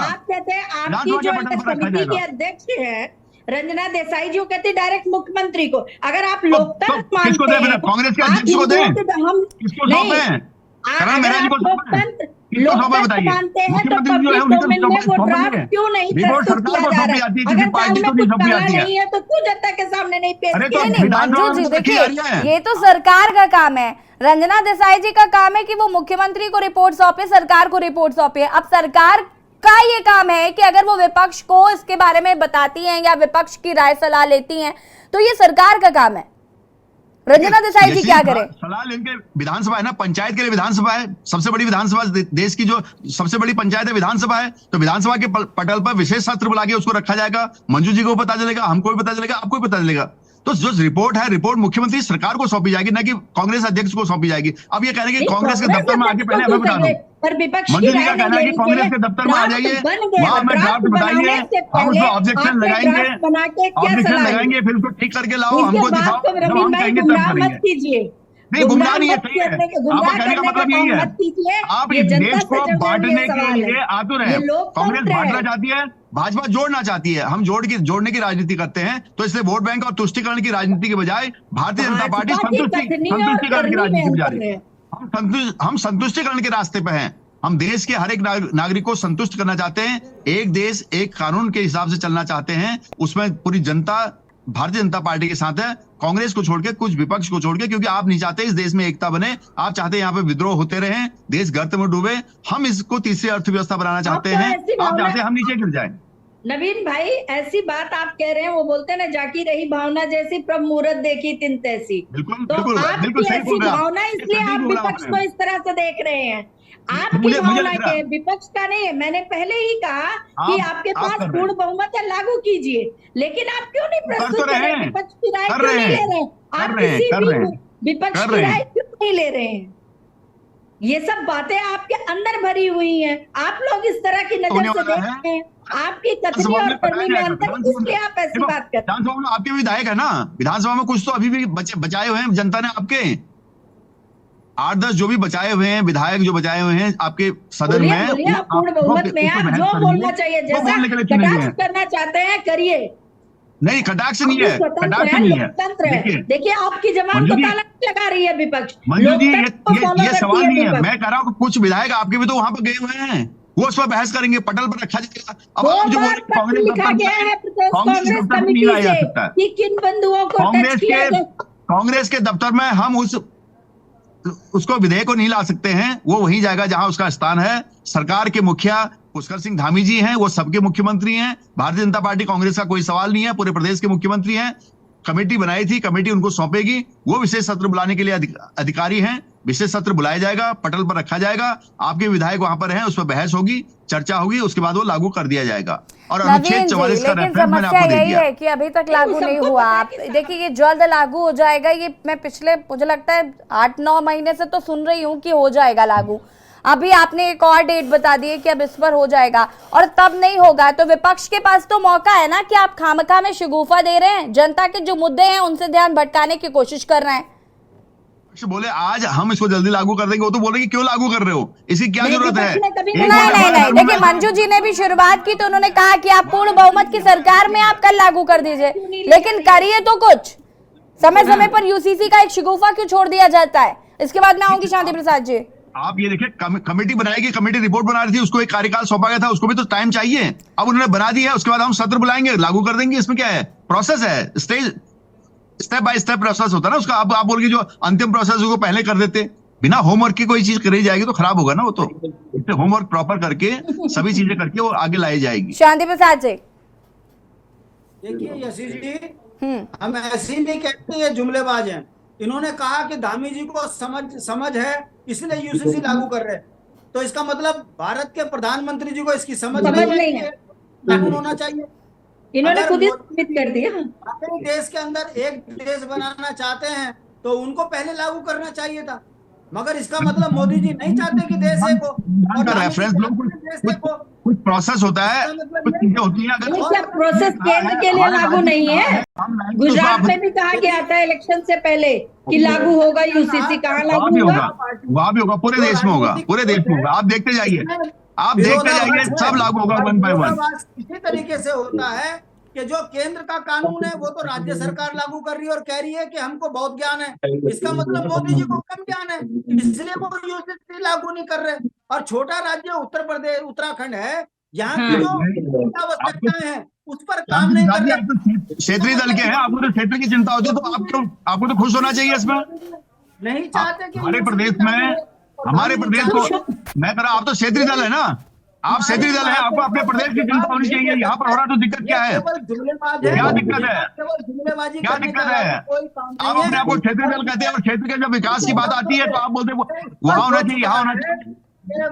आपकी जो कमेटी की अध्यक्ष है रंजना देसाई जी, कहते डायरेक्ट मुख्यमंत्री को। अगर आप लोकतंत्र मानते हैं, कांग्रेस के अध्यक्ष को दें, किसको सौंपें? करण मेहरा जी को लोकतंत्र मानते हैं तो पब्लिक डोमेन में वो ड्राफ्ट क्यों नहीं प्रस्तुत किया जा रहा है? अगर पार्टी को नहीं है तो क्यों जनता के सामने नहीं पेश किया? नहीं मंजू जी, देखिए ये तो सरकार का काम है, रंजना देसाई जी का काम है कि वो मुख्यमंत्री को रिपोर्ट सौंपे, सरकार को रिपोर्ट सौंपे। अब सरकार का ये काम है कि अगर वो विपक्ष को इसके बारे में बताती हैं या विपक्ष की राय सलाह लेती हैं तो ये सरकार का काम है। रंजना देसाई जी क्या करें? सलाह लेंगे। विधानसभा है ना, पंचायत के लिए विधानसभा है, सबसे बड़ी विधानसभा देश की, जो सबसे बड़ी पंचायत है विधानसभा है, तो विधानसभा के पटल पर विशेष सत्र बुला के उसको रखा जाएगा। मंजू जी को पता चलेगा, हमको भी पता चलेगा, आपको भी पता चलेगा। तो जो रिपोर्ट है, रिपोर्ट मुख्यमंत्री सरकार को सौंपी जाएगी, ना कि कांग्रेस अध्यक्ष को सौंपी जाएगी। अब ये कहने की कांग्रेस के दफ्तर में आके पहले हमें बता दो, मंजू जी का कहना है कि कांग्रेस के दफ्तर में आ जाइए, वहां हमें ड्राफ्ट बताइए, हम उसको ऑब्जेक्शन लगाएंगे, फिर उसको ठीक करके लाओ, हमको दिखाओ, जब हम कहेंगे तब करेंगे। नहीं, गुमराह नहीं है, सही है। आपका कहने का मतलब यही है, आप इस देश को बांटने के लिए आतुर हैं। कांग्रेस बांटना चाहती है, भाजपा जोड़ना चाहती है। हम जोड़ने की राजनीति करते हैं, तो इसलिए वोट बैंक और तुष्टिकरण की राजनीति के बजाय भारतीय जनता पार्टी संतुष्टिकरण की राजनीति में जा रही है। हम संतुष्टिकरण के रास्ते पे हैं। हम देश के हर एक नागरिक को संतुष्ट करना चाहते हैं, एक देश एक कानून के हिसाब से चलना चाहते हैं। उसमें पूरी जनता भारतीय जनता पार्टी के साथ है, कांग्रेस को छोड़ के, कुछ विपक्ष को छोड़ के, क्योंकि आप नहीं चाहते इस देश में एकता बने, आप चाहते हैं यहाँ पे विद्रोह होते रहे, देश गर्त में डूबे। हम इसको तीसरी अर्थव्यवस्था बनाना चाहते हैं, आप चाहते हैं हम नीचे गिर जाएं। नवीन भाई, ऐसी बात आप कह रहे हैं, वो बोलते हैं ना, जाकी रही भावना जैसी प्रभ मुहूर्त देखी तिन तैसी। बिल्कुल तो आपकी ऐसी भावना, इसलिए आप विपक्ष को इस तरह से देख रहे हैं। आपकी भावना के विपक्ष का नहीं है। मैंने पहले ही कहा कि आपके पास पूर्ण बहुमत है, लागू कीजिए, लेकिन आप क्यों नहीं प्रस्तुत कर रहे हैं? विपक्ष की राय क्यों नहीं ले रहे हैं? आप किसी भी विपक्ष की राय क्यों नहीं ले रहे हैं? ये सब बातें आपके अंदर भरी हुई हैं, आप लोग इस तरह की नजर से देख रहे हैं। आपकी कथनी और करनी में अंतर, इसलिए आप ऐसी बात करते हैं। विधानसभा में आपके विधायक है ना, विधानसभा में कुछ तो अभी भी बचाए हुए हैं जनता ने आपके, 8-10 जो भी बचाए हुए हैं विधायक, जो बचाए हुए हैं आपके सदन में, पूर्ण बहुमत में आप जो बोलना चाहिए, जैसा कटाक्ष करना चाहते हैं करिए। नहीं, कटाक्ष नहीं है, कटाक्ष नहीं है। देखिए आपकी जबान को ताला लगा रही है विपक्ष। मंजू जी, ये सवाल नहीं है, मैं कह रहा हूँ कुछ विधायक आपके भी तो वहां पर गए हुए हैं, वो उस पर बहस करेंगे, पटल पर रखा जाएगा। अब आप जो बोल कांग्रेस लिखा गया है कांग्रेस कमेटी से कि किन बंधुओं को टच किया गया। कांग्रेस के दफ्तर में हम उसको विधेयक को नहीं ला सकते हैं, वो वहीं जाएगा जहां उसका स्थान है। सरकार के मुखिया पुष्कर सिंह धामी जी हैं, वो सबके मुख्यमंत्री हैं। भारतीय जनता पार्टी कांग्रेस का कोई सवाल नहीं है, पूरे प्रदेश के मुख्यमंत्री हैं। कमेटी बनाई थी, कमेटी उनको सौंपेगी, वो विशेष सत्र बुलाने के लिए अधिकारी हैं। विशेष सत्र बुलाया जाएगा, पटल पर रखा जाएगा, आपके विधायक वहां पर हैं, उस पर बहस होगी, चर्चा होगी, उसके बाद वो लागू कर दिया जाएगा। और अनुच्छेद 44 का रेफरेंस मैंने आपको दे दिया है कि अभी तक लागू नहीं हुआ। आप देखिए ये जल्द लागू हो जाएगा। ये मैं पिछले मुझे लगता है 8-9 महीने से तो सुन रही हूँ कि हो जाएगा लागू। अभी आपने एक और डेट बता दी है कि अब इस पर हो जाएगा, और तब नहीं होगा तो विपक्ष के पास तो मौका है ना कि आप खामखा में शगुफा दे रहे हैं, जनता के जो मुद्दे हैं उनसे ध्यान भटकाने की कोशिश कर रहे हैं। बोले आज हम इसको जल्दी लागू कर देंगे, वो तो बोल रहे कि क्यों लागू कर रहे हो, इसकी क्या जरूरत है? नहीं, देखिए मंजू जी ने भी शुरुआत की तो उन्होंने कहा कि आप पूर्ण बहुमत की सरकार में आप कल लागू कर दीजिए, लेकिन करिए तो कुछ। समय समय पर यूसीसी का एक शगुफा क्यों छोड़ दिया जाता है? इसके बाद मैं आऊंगी शांति प्रसाद जी। आप ये देखिए, कमेटी बनाएगी, कमेटी रिपोर्ट बना रही थी, उसको एक कार्यकाल सौंपा गया था, उसको भी तो टाइम चाहिए। अब उन्होंने बना दिया है, उसके बाद हम सत्र बुलाएंगे, लागू कर देंगे। इसमें क्या है? प्रोसेस है, स्टेप बाय स्टेप प्रोसेस होता है ना उसका। अब आप बोल के जो अंतिम प्रोसेस को पहले कर देते, बिना होमवर्क की कोई चीज करी जाएगी तो खराब होगा ना। वो तो होमवर्क प्रॉपर करके सभी चीजें करके वो आगे लाई जाएगी। शांति प्रसाद जी, देखिए यशी जी, हम ऐसे ही नहीं कहते ये जुमलेबाज हैं। इन्होंने कहा कि धामी जी को समझ है इसलिए यूसीसी लागू कर रहे हैं, तो इसका मतलब भारत के प्रधानमंत्री जी को इसकी समझ नहीं है कानून होना चाहिए। इन्होंने अगर खुद ही मोदी साबित कर दिया। अपने देश के अंदर एक देश बनाना चाहते हैं तो उनको पहले लागू करना चाहिए था, मगर इसका मतलब मोदी जी नहीं चाहते कि देश एक हो और का धामी जी रेफरेंस लो, देश एक हो। कुछ प्रोसेस होता है, कुछ चीजें होती हैं। ये क्या प्रोसेस केंद्र के लिए लागू नहीं है? गुजरात में भी कहा गया था इलेक्शन से पहले कि लागू होगा यूसीसी, कहाँ वहां लागू भी होगा? होगा, वहां भी होगा, पूरे देश में होगा, पूरे देश में होगा। आप देखते जाइए, आप देखते जाइए, सब लागू होगा वन बाय वन। विरोधाभास इसी तरीके से होता है कि जो केंद्र का कानून है वो तो राज्य सरकार लागू कर रही है और कह रही है कि हमको बहुत ज्ञान है, इसका मतलब मोदी जी को कम ज्ञान है इसलिए वो यूसीसी लागू नहीं कर रहे। और छोटा राज्य उत्तर प्रदेश उत्तराखंड है, यहाँ की जो आवश्यकताएं हैं उस पर काम नहीं कर रहे। क्षेत्रीय दल के हैं, आपको तो क्षेत्र की चिंता होती है, तो आपको तो खुश होना चाहिए इसमें। नहीं चाहते कि हमारे प्रदेश को मैं कह रहा, आप तो क्षेत्रीय दल है ना, आप क्षेत्रीय दल है, आपको अपने प्रदेश की चिंता होनी चाहिए। यहाँ पर हो रहा तो दिक्कत क्या है? केवल जुमलेबाज है, क्या दिक्कत है? केवल जुमलेबाजी क्या करने दिक्कत के है? अलावा कोई काम आप नहीं अपने है। आप को क्षेत्रीय दल कहते हैं और क्षेत्र के जब विकास की बात आती है तो आप बोलते हैं वहां होना चाहिए, यहाँ होना चाहिए।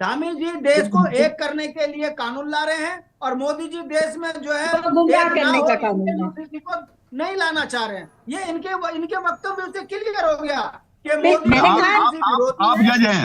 धामी जी देश को एक करने के लिए कानून ला रहे हैं और मोदी जी देश में जो है तो गुमराह एक ना करने हो, का कानून है। यूसीसी को नहीं लाना चाह रहे हैं। ये इनके वक्तव्य से क्लियर हो गया कि मैंने मोदी कहा- आप जज हैं,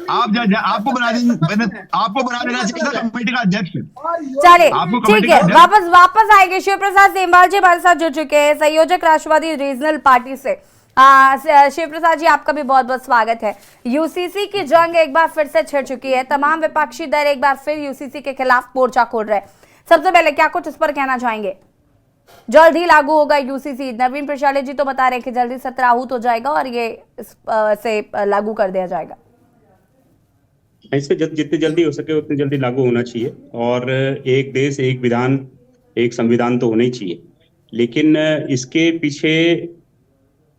आप जज हैं, आपको बना देना चाहिए था कमेटी का अध्यक्ष। चलिए आपको ठीक कमेटी है, का वापस आएंगे। शिव प्रसाद सेमवाल जी हमारे साथ जुड़ चुके हैं, संयोजक राष्ट्रवादी रीजनल पार्टी से। शिव प्रसाद जी, आपका भी बहुत बहुत स्वागत है। यूसीसी की जंग एक बार फिर से छिड़ चुकी है, तमाम विपक्षी दल एक बार फिर यूसीसी के खिलाफ मोर्चा खोल रहे हैं। सबसे पहले क्या कुछ इस पर कहना चाहेंगे? जल्द ही लागू होगा यूसीसी, नवीन प्रशाले जी तो बता रहे हैं कि जल्दी 17 आहूत हो जाएगा और ये से लागू कर दिया जाएगा। इस पे जितनी जल्दी हो सके उतनी जल्दी लागू होना चाहिए और एक देश एक विधान एक संविधान तो होना ही चाहिए, लेकिन इसके पीछे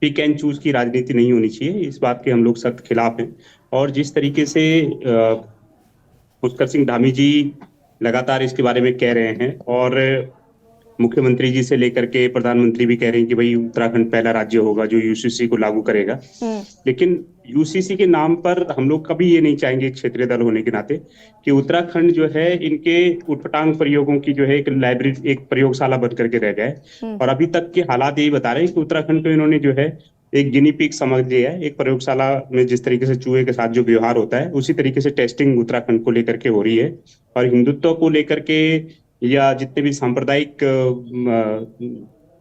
पिक एंड चूज की राजनीति नहीं होनी चाहिए। इस बात के हम लोग सख्त खिलाफ हैं और जिस तरीके से पुष्कर सिंह धामी जी लगातार इसके बारे में कह रहे हैं और मुख्यमंत्री जी से लेकर के प्रधानमंत्री भी कह रहे हैं कि भाई उत्तराखंड पहला राज्य होगा जो यूसीसी को लागू करेगा, लेकिन यूसीसी के नाम पर हम लोग कभी ये नहीं चाहेंगे क्षेत्रीय दल होने के नाते कि उत्तराखंड जो है इनके उटपटांग प्रयोगों की जो है एक लाइब्रेरी, एक प्रयोगशाला बन करके रह जाए। और अभी तक के हालात यही बता रहे हैं कि उत्तराखंड को इन्होंने जो है एक गिनी पिग समझ लिया है। एक प्रयोगशाला में जिस तरीके से चूहे के साथ जो व्यवहार होता है उसी तरीके से टेस्टिंग उत्तराखंड को लेकर के हो रही है और हिंदुत्व को लेकर के या जितने भी सांप्रदायिक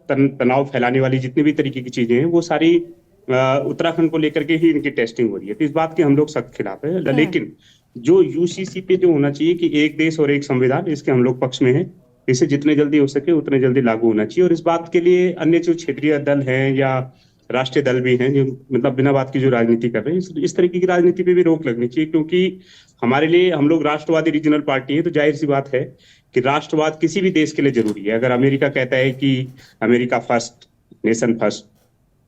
तनाव फैलाने वाली जितनी भी तरीके की चीजें हैं वो सारी उत्तराखंड को लेकर के ही इनकी टेस्टिंग हो रही है। तो इस बात के हम लोग सख्त खिलाफ है, लेकिन जो यूसीसी पे जो होना चाहिए कि एक देश और एक संविधान, इसके हम लोग पक्ष में हैं। इसे जितने जल्दी हो सके उतने जल्दी लागू होना चाहिए और इस बात के लिए अन्य जो क्षेत्रीय दल हैं या राष्ट्रीय दल भी हैं जो मतलब बिना बात की जो राजनीति कर रहे हैं, इस तरीके की राजनीति पे भी रोक लगनी चाहिए, क्योंकि हमारे लिए हम लोग राष्ट्रवादी रीजनल पार्टी है तो जाहिर सी बात है कि राष्ट्रवाद किसी भी देश के लिए जरूरी है। अगर अमेरिका कहता है कि अमेरिका फर्स्ट, नेशन फर्स्ट,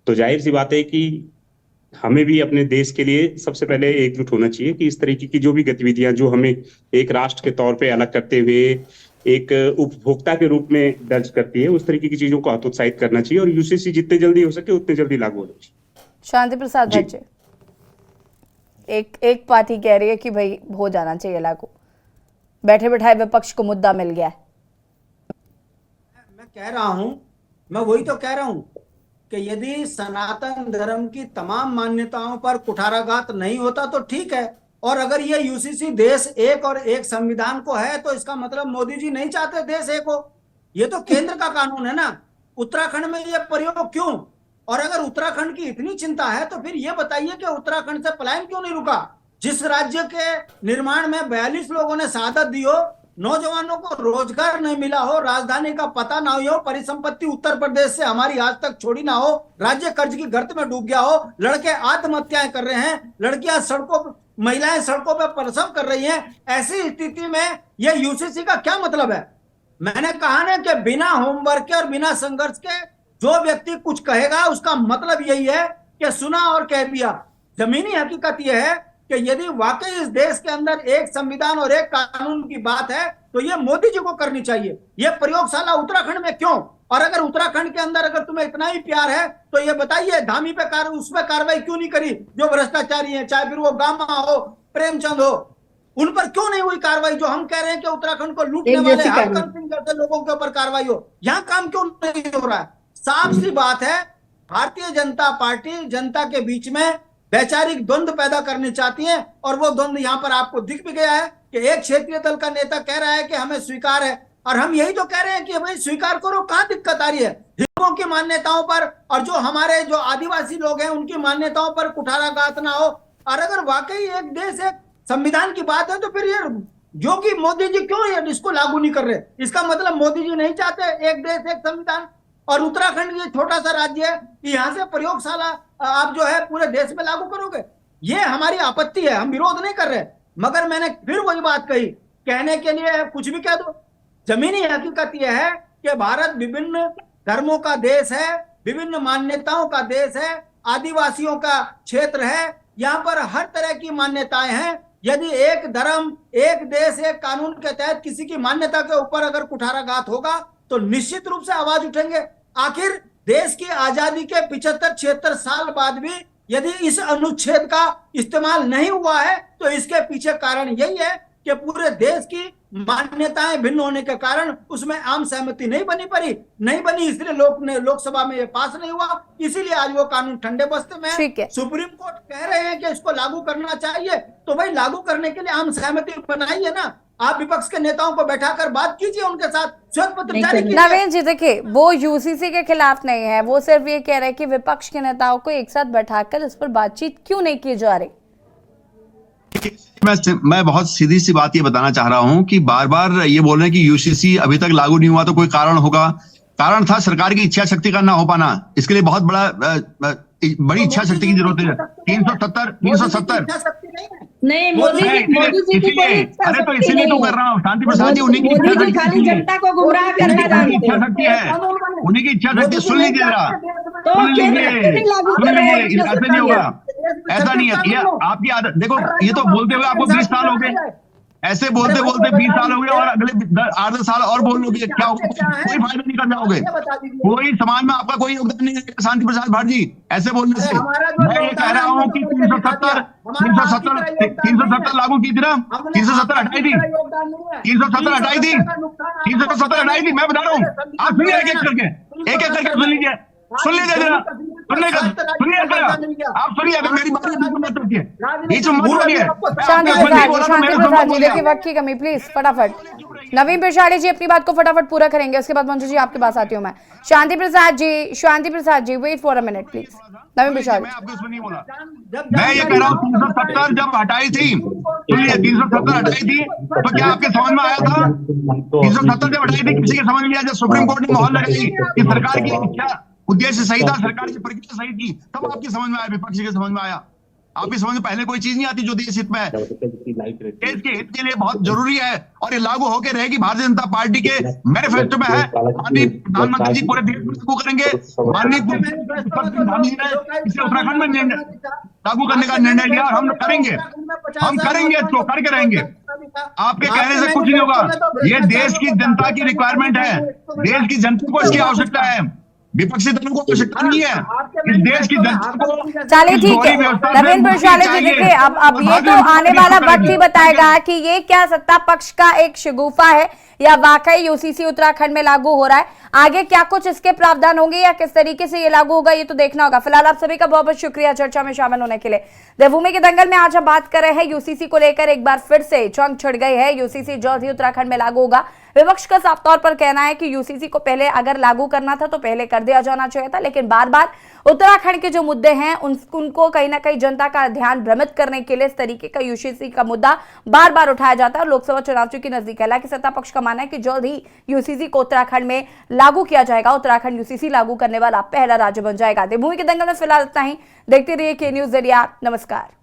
तो जाहिर सी बात है कि हमें भी अपने देश के लिए सबसे पहले एकजुट होना चाहिए कि इस तरीके की जो भी गतिविधियां जो हमें एक राष्ट्र के तौर पे अलग करते हुए एक उपभोक्ता के रूप में दर्ज करती है, उस तरीके की चीजों को हतोत्साहित करना चाहिए और यूसीसी जितने जल्दी हो सके उतने जल्दी लागू होना चाहिए। शांति प्रसाद भट्ट, एक पार्टी कह रही है कि भाई हो जाना चाहिए लागू, बैठे बैठाए विपक्ष को मुद्दा मिल गया है। मैं कह रहा हूं, मैं वही तो कह रहा हूं कि यदि सनातन धर्म की तमाम मान्यताओं पर कुठाराघात नहीं होता तो ठीक है, और अगर ये यूसीसी देश एक और एक संविधान को है तो इसका मतलब मोदी जी नहीं चाहते देश एक हो। ये तो केंद्र का कानून है ना, उत्तराखंड में ये प्रयोग क्यों? और अगर उत्तराखंड की इतनी चिंता है तो फिर ये बताइए कि उत्तराखंड से पलायन क्यों नहीं रुका? जिस राज्य के निर्माण में 42 लोगों ने शहादत दी हो, नौजवानों को रोजगार नहीं मिला हो, राजधानी का पता ना हो, परिसंपत्ति उत्तर प्रदेश से हमारी आज तक छोड़ी ना हो, राज्य कर्ज की गर्त में डूब गया हो, लड़के आत्महत्याएं कर रहे हैं, लड़कियां महिलाएं सड़कों पर प्रसव कर रही हैं, ऐसी स्थिति में ये यूसीसी का क्या मतलब है? मैंने कहा ना कि बिना होमवर्क के और बिना संघर्ष के जो व्यक्ति कुछ कहेगा उसका मतलब यही है कि सुना और कह दिया। जमीनी हकीकत यह है कि यदि वाकई इस देश के अंदर एक संविधान और एक कानून की बात है तो ये मोदी जी को करनी चाहिए। ये प्रयोगशाला उत्तराखंड में क्यों और अगर उत्तराखंड के अंदर अगर तुम्हें इतना ही प्यार है तो ये बताइए धामी पे उस पर कार्रवाई क्यों नहीं करी जो भ्रष्टाचारी है, चाहे फिर वो गामा हो, प्रेमचंद हो, उन पर क्यों नहीं हुई कार्रवाई? जो हम कह रहे हैं कि उत्तराखंड को लूटने वाले हरकंप सिंह जैसे लोगों के ऊपर कार्रवाई हो, यहाँ काम क्यों नहीं हो रहा है? साफ सी बात है, भारतीय जनता पार्टी जनता के बीच में वैचारिक द्वंद्व पैदा करनी चाहती है और वो द्वंद्व यहाँ पर आपको दिख भी गया है कि एक क्षेत्रीय दल का नेता कह रहा है कि हमें स्वीकार है और हम यही तो कह रहे हैं कि भाई स्वीकार करो, कहाँ दिक्कत आ रही है? हिंदुओं की मान्यताओं पर और जो हमारे जो आदिवासी लोग हैं उनकी मान्यताओं पर कुठाराघात ना हो। और अगर वाकई एक देश एक संविधान की बात है तो फिर ये योगी मोदी जी क्यों ये इसको लागू नहीं कर रहे? इसका मतलब मोदी जी नहीं चाहते एक देश एक संविधान। और उत्तराखंड ये छोटा सा राज्य है, यहाँ से प्रयोगशाला आप जो है पूरे देश में लागू करोगे, ये हमारी आपत्ति है, हम विरोध नहीं कर रहे। मगर मैंने फिर वही बात कही, कहने के लिए कुछ भी कह दो, जमीनी हकीकत यह है कि भारत विभिन्न धर्मों का देश है, विभिन्न मान्यताओं का देश है, आदिवासियों का क्षेत्र है, यहाँ पर हर तरह की मान्यताएं हैं। यदि एक धर्म एक देश एक कानून के तहत किसी की मान्यता के ऊपर अगर कुठाराघात होगा तो निश्चित रूप से आवाज उठेंगे। आखिर देश की आजादी के 75-76 साल बाद भी यदि इस अनुच्छेद का इस्तेमाल नहीं हुआ है तो इसके पीछे कारण यही है कि पूरे देश की मान्यताएं भिन्न होने के कारण उसमें आम सहमति नहीं बनी, इसलिए लोकसभा में ये पास नहीं हुआ, इसीलिए आज वो कानून ठंडे बस्ते में है। सुप्रीम कोर्ट कह रहे हैं कि इसको लागू करना चाहिए, तो भाई लागू करने के लिए आम सहमति बनाइए ना। आप विपक्ष के नेताओं को बैठाकर बात कीजिए, उनके साथ श्वेत पत्र जारी कीजिए। नवीन जी देखिए, वो यूसीसी के खिलाफ नहीं है, वो सिर्फ ये कह रहे हैं कि विपक्ष के नेताओं को एक साथ बैठाकर इस पर बातचीत क्यों नहीं की जा रही। मैं बहुत सीधी सी बात ये बताना चाह रहा हूं कि बार बार ये बोल रहे हैं कि यूसीसी अभी तक लागू नहीं हुआ तो कोई कारण होगा। कारण था सरकार की इच्छा शक्ति का ना हो पाना, इसके लिए बहुत बड़ी इच्छा शक्ति की जरूरत है। 370 नहीं, मोदी जी की कोई अरे तो इसीलिए तो कर रहा हूँ, शांति प्रसाद जी उन्हीं की जनता को गुमराह करना इच्छा शक्ति है, उन्हीं की इच्छा शक्ति। सुन लीजिए जरा, ऐसा नहीं होगा, ऐसा नहीं है। ये आपकी आदत देखो, ये तो बोलते हुए आपको 20 साल हो गए, ऐसे बोलते 20 साल हो गए और अगले 8-10 साल और बोल लोगे, क्या होगा? कोई फायदा नहीं कर जाओगे, कोई समाज में आपका कोई योगदान नहीं है। शांति प्रसाद भाट जी ऐसे बोलने से मैं ये कह रहा हूँ कि 370 लागू की थी ना, 370 हटाई थी, 370 हटाई थी, 370 हटाई थी। मैं बता रहा हूँ, आप सुनिए एक एक करके सुन लीजिए, जरा सुनिए जरा, आप सुनिए, अगर मेरी बात मत रखिए, बीच में मत रखिए। शांति प्रसाद जी देखिए, वक्त की कमी, प्लीज फटाफट। नवीन पिशाड़ी जी अपनी बात को फटाफट पूरा करेंगे, उसके बाद मंजू जी आपके पास आती हूँ मैं। Shanti Prasad ji wait for a minute please. Naveen Pishadi, मैं ये कह रहा हूँ 370 जब हटाई थी, सुनिए 370 हटाई थी तो क्या आपके समझ में आया था? 370 जब हटाई थी किसी के समझ में आया? जब सुप्रीम कोर्ट ने मोहर लगाई कि सरकार की इच्छा उद्देश्य सही था, सरकार की प्रक्रिया सही थी, तब आपकी समझ में आया, विपक्ष के समझ में आया। आपकी समझ में पहले कोई चीज नहीं आती जो देश हित में है, देश के हित के लिए बहुत जरूरी है और ये लागू होकर रहेगी। भारतीय जनता पार्टी के मैनिफेस्टो में है, माननीय प्रधानमंत्री जी पूरे देश में लागू करेंगे, माननीय इसे उत्तराखंड में लागू करने का निर्णय लिया और हम करेंगे इसको, करके रहेंगे। आपके कहने से कुछ नहीं होगा, ये देश की जनता की रिक्वायरमेंट है, देश की जनता को इसकी आवश्यकता है, विपक्षी दलों को आवश्यकता नहीं है, इस देश की जनता को। चलिए ठीक है नवीन पिशाड़ी जी, देखिए अब ये तो आने वाला वक्त ही बताएगा कि ये क्या सत्ता पक्ष का एक शगुफा है या वाकई यूसीसी उत्तराखंड में लागू हो रहा है। आगे क्या कुछ इसके प्रावधान होंगे या किस तरीके से ये लागू होगा ये तो देखना होगा। फिलहाल आप सभी का बहुत बहुत शुक्रिया चर्चा में शामिल होने के लिए। देवभूमि के दंगल में आज हम बात कर रहे हैं यूसीसी को लेकर, एक बार फिर से जंग छिड़ गई है। यूसीसी जल्द ही उत्तराखंड में लागू होगा। विपक्ष का साफ तौर पर कहना है कि यूसीसी को पहले अगर लागू करना था तो पहले कर दिया जाना चाहिए था, लेकिन बार बार उत्तराखंड के जो मुद्दे हैं उनको कहीं ना कहीं जनता का ध्यान भ्रमित करने के लिए इस तरीके का यूसीसी का मुद्दा बार बार उठाया जाता है। लोकसभा चुनाव के नजदीक है, हालांकि सत्ता पक्ष का मानना है कि जल्द ही यूसीसी को उत्तराखंड में लागू किया जाएगा। उत्तराखंड यूसीसी लागू करने वाला पहला राज्य बन जाएगा। देवभूमि के दंगल में फिलहाल इतना ही। देखते रहिए के न्यूज़ ज़रिया। नमस्कार।